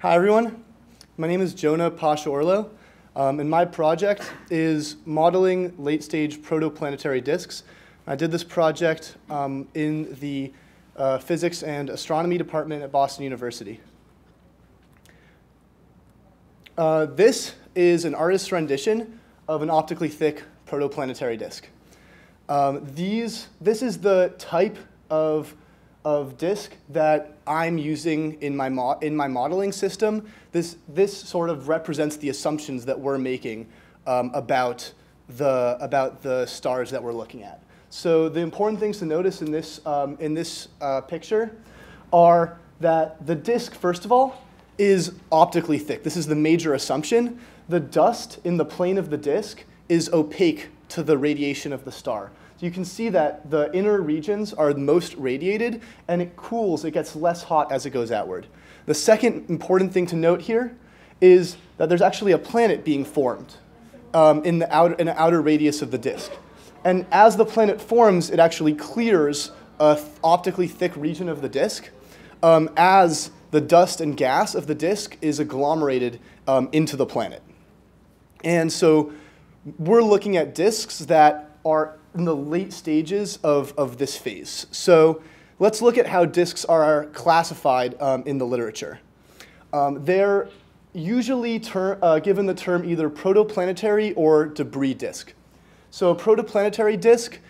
Hi everyone, my name is Jonah Paasche-Orlow, and my project is modeling late-stage protoplanetary disks. I did this project in the Physics and Astronomy department at Boston University. This is an artist's rendition of an optically thick protoplanetary disk. This is the type of disk that I'm using in my modeling system. This sort of represents the assumptions that we're making about the stars that we're looking at. So the important things to notice in this picture are that the disk, first of all, is optically thick. This is the major assumption. The dust in the plane of the disk is opaque to the radiation of the star. So you can see that the inner regions are most radiated, and it cools, it gets less hot as it goes outward. The second important thing to note here is that there's actually a planet being formed in an outer radius of the disk. And as the planet forms, it actually clears an optically thick region of the disk as the dust and gas of the disk is agglomerated into the planet. And so we're looking at disks that are in the late stages of this phase. So let's look at how disks are classified in the literature. They're usually given the term either protoplanetary or debris disk. So a protoplanetary disk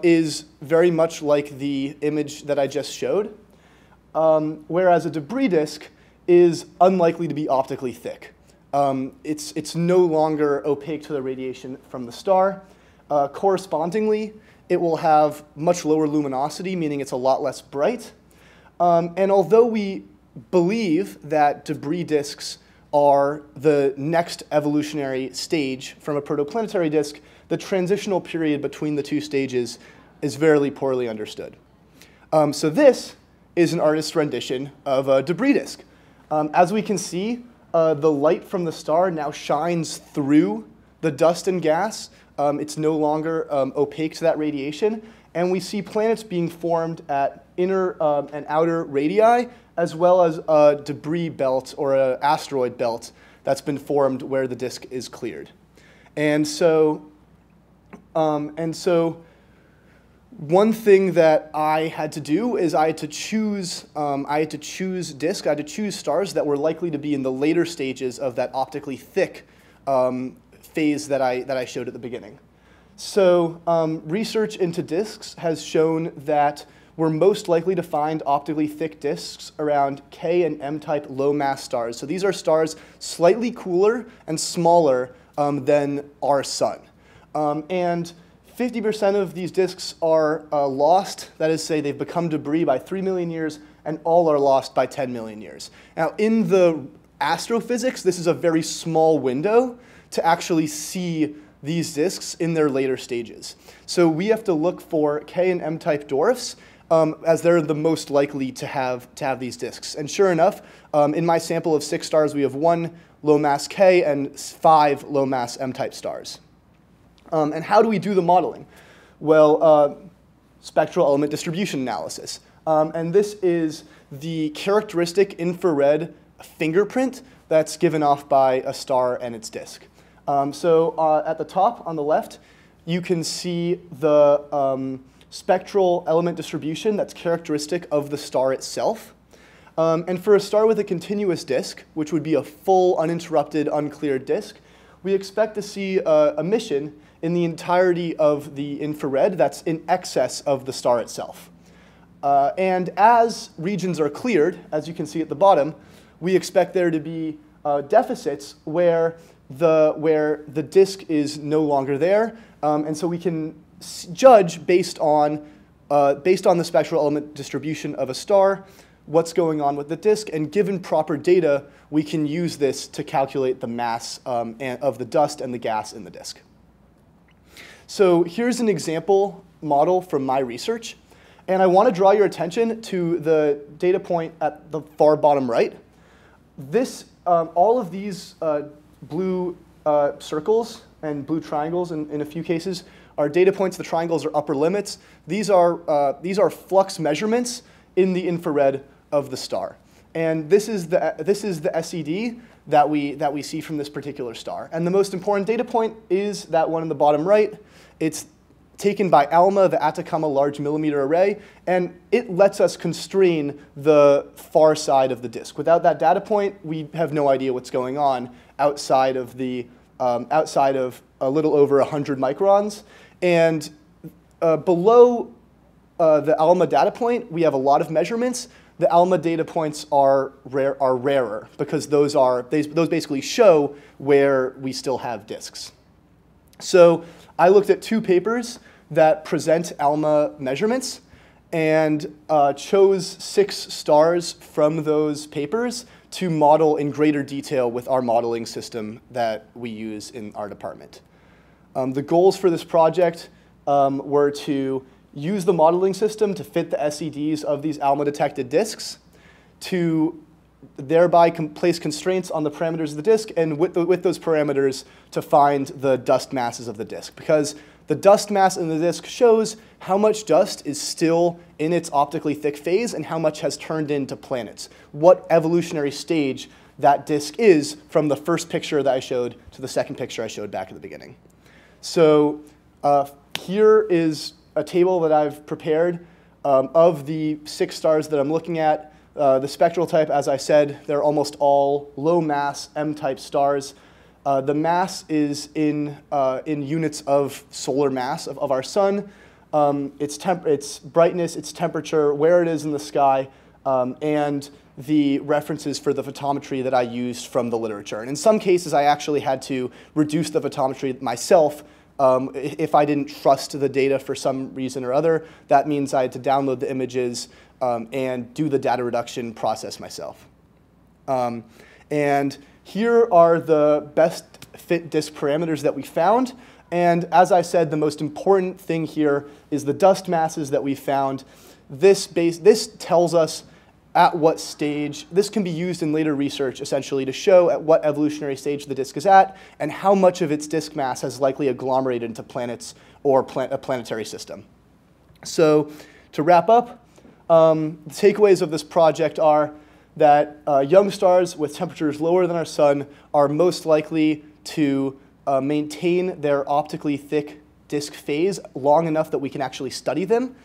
is very much like the image that I just showed, whereas a debris disk is unlikely to be optically thick. It's no longer opaque to the radiation from the star. Correspondingly, it will have much lower luminosity, meaning it's a lot less bright. And although we believe that debris disks are the next evolutionary stage from a protoplanetary disk, the transitional period between the two stages is very poorly understood. So this is an artist's rendition of a debris disk. As we can see, the light from the star now shines through the dust and gas. It's no longer opaque to that radiation. And we see planets being formed at inner and outer radii, as well as a debris belt or an asteroid belt that's been formed where the disk is cleared. And so one thing that I had to do is I had to choose disks. I had to choose stars that were likely to be in the later stages of that optically thick phase that I showed at the beginning. So research into disks has shown that we're most likely to find optically thick disks around K and M-type low-mass stars. So these are stars slightly cooler and smaller than our sun. And 50% of these disks are lost. That is, say, they've become debris by 3 million years, and all are lost by 10 million years. Now, in the astrophysics, this is a very small window to actually see these disks in their later stages. So we have to look for K and M-type dwarfs as they're the most likely to have these disks. And sure enough, in my sample of 6 stars, we have 1 low-mass K and 5 low-mass M-type stars. And how do we do the modeling? Well, spectral element distribution analysis. And this is the characteristic infrared fingerprint that's given off by a star and its disk. So at the top on the left, you can see the spectral element distribution that's characteristic of the star itself. And for a star with a continuous disk, which would be a full, uninterrupted, uncleared disk, we expect to see emission in the entirety of the infrared that's in excess of the star itself. And as regions are cleared, as you can see at the bottom, we expect there to be deficits where the disk is no longer there, and so we can judge based on the spectral element distribution of a star what's going on with the disk, and given proper data, we can use this to calculate the mass of the dust and the gas in the disk. So here's an example model from my research, and I want to draw your attention to the data point at the far bottom right. All of these blue circles and blue triangles in a few cases are data points. The triangles are upper limits. These are flux measurements in the infrared of the star. And this is the SED that we see from this particular star. And the most important data point is that one in the bottom right. It's taken by ALMA, the Atacama Large Millimeter Array, and it lets us constrain the far side of the disk. Without that data point, we have no idea what's going on outside of a little over 100 microns. And below the ALMA data point, we have a lot of measurements. The ALMA data points are rarer because those basically show where we still have disks. So I looked at 2 papers that present ALMA measurements and chose 6 stars from those papers to model in greater detail with our modeling system that we use in our department. The goals for this project were to use the modeling system to fit the SEDs of these ALMA-detected disks, to thereby place constraints on the parameters of the disk, and with those parameters to find the dust masses of the disk. Because the dust mass in the disk shows how much dust is still in its optically thick phase and how much has turned into planets. What evolutionary stage that disk is from the first picture that I showed to the second picture I showed back at the beginning. So here is a table that I've prepared of the 6 stars that I'm looking at. The spectral type, as I said, they're almost all low mass M-type stars. The mass is in units of solar mass of our sun, its brightness, its temperature, where it is in the sky, and the references for the photometry that I used from the literature. And in some cases, I actually had to reduce the photometry myself if I didn't trust the data for some reason or other. That means I had to download the images and do the data reduction process myself. And here are the best fit disk parameters that we found. And as I said, the most important thing here is the dust masses that we found. This tells us at what stage. This can be used in later research, essentially, to show at what evolutionary stage the disk is at and how much of its disk mass has likely agglomerated into planets or a planetary system. So to wrap up, the takeaways of this project are that young stars with temperatures lower than our sun are most likely to maintain their optically thick disk phase long enough that we can actually study them.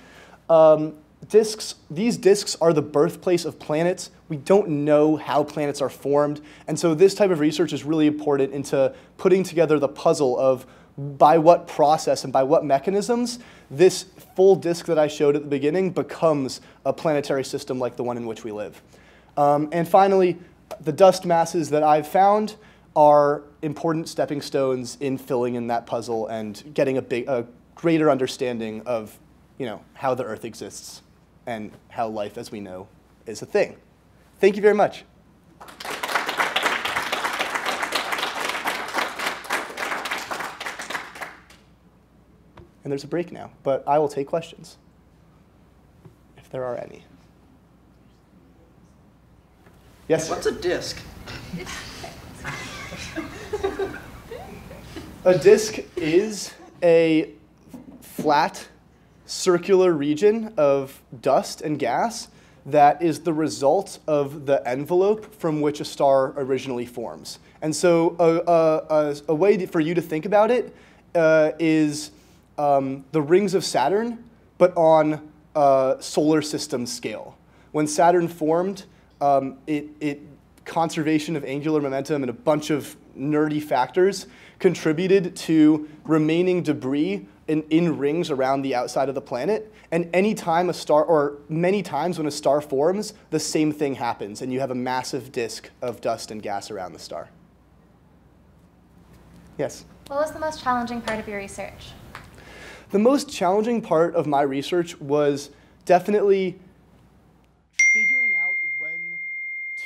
These disks are the birthplace of planets. We don't know how planets are formed, and so this type of research is really important into putting together the puzzle of by what process and by what mechanisms this full disk that I showed at the beginning becomes a planetary system like the one in which we live. And finally, the dust masses that I've found are important stepping stones in filling in that puzzle and getting a greater understanding of, how the Earth exists and how life as we know is a thing. Thank you very much. And there's a break now, but I will take questions, if there are any. Yes? What's a disk? A disk is a flat, circular region of dust and gas that is the result of the envelope from which a star originally forms. And so a way for you to think about it is the rings of Saturn, but on a solar system scale. When Saturn formed, conservation of angular momentum and a bunch of nerdy factors contributed to remaining debris in rings around the outside of the planet. And any time a star, or many times when a star forms, the same thing happens, and you have a massive disk of dust and gas around the star. Yes? What was the most challenging part of your research? The most challenging part of my research was definitely figuring out when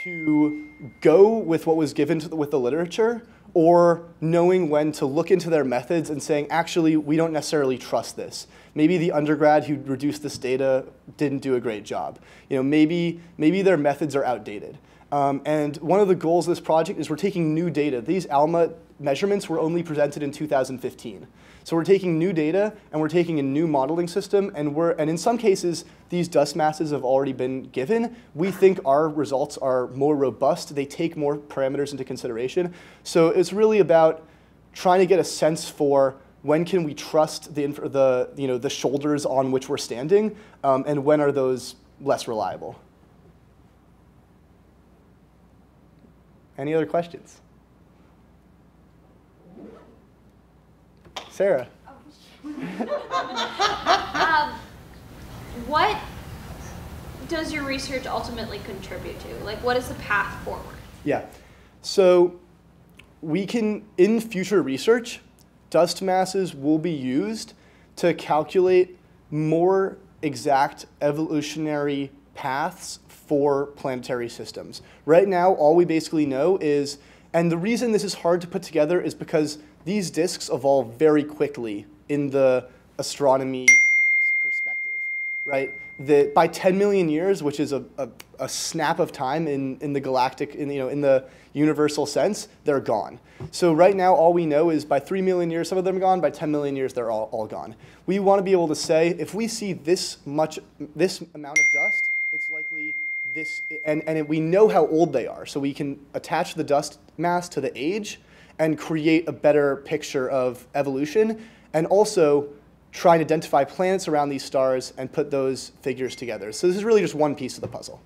to go with what was given with the literature, or knowing when to look into their methods and saying, actually, we don't necessarily trust this. Maybe the undergrad who reduced this data didn't do a great job. Maybe their methods are outdated. And one of the goals of this project is we're taking new data. These ALMA measurements were only presented in 2015. So we're taking new data and we're taking a new modeling system, and in some cases these dust masses have already been given. We think our results are more robust. They take more parameters into consideration. So it's really about trying to get a sense for when can we trust the shoulders on which we're standing, and when are those less reliable. Any other questions? Sarah. What does your research ultimately contribute to? Like, what is the path forward? Yeah. So we can, in future research, dust masses will be used to calculate more exact evolutionary paths for planetary systems. Right now, all we basically know is, and the reason this is hard to put together is because these disks evolve very quickly in the astronomy perspective, right? By 10 million years, which is a snap of time in the galactic, in the universal sense, they're gone. So right now, all we know is by 3 million years, some of them are gone. By 10 million years, they're all gone. We want to be able to say, if we see this amount of dust, it's likely this, and we know how old they are. So we can attach the dust mass to the age and create a better picture of evolution, and also try and identify planets around these stars and put those figures together. So this is really just one piece of the puzzle.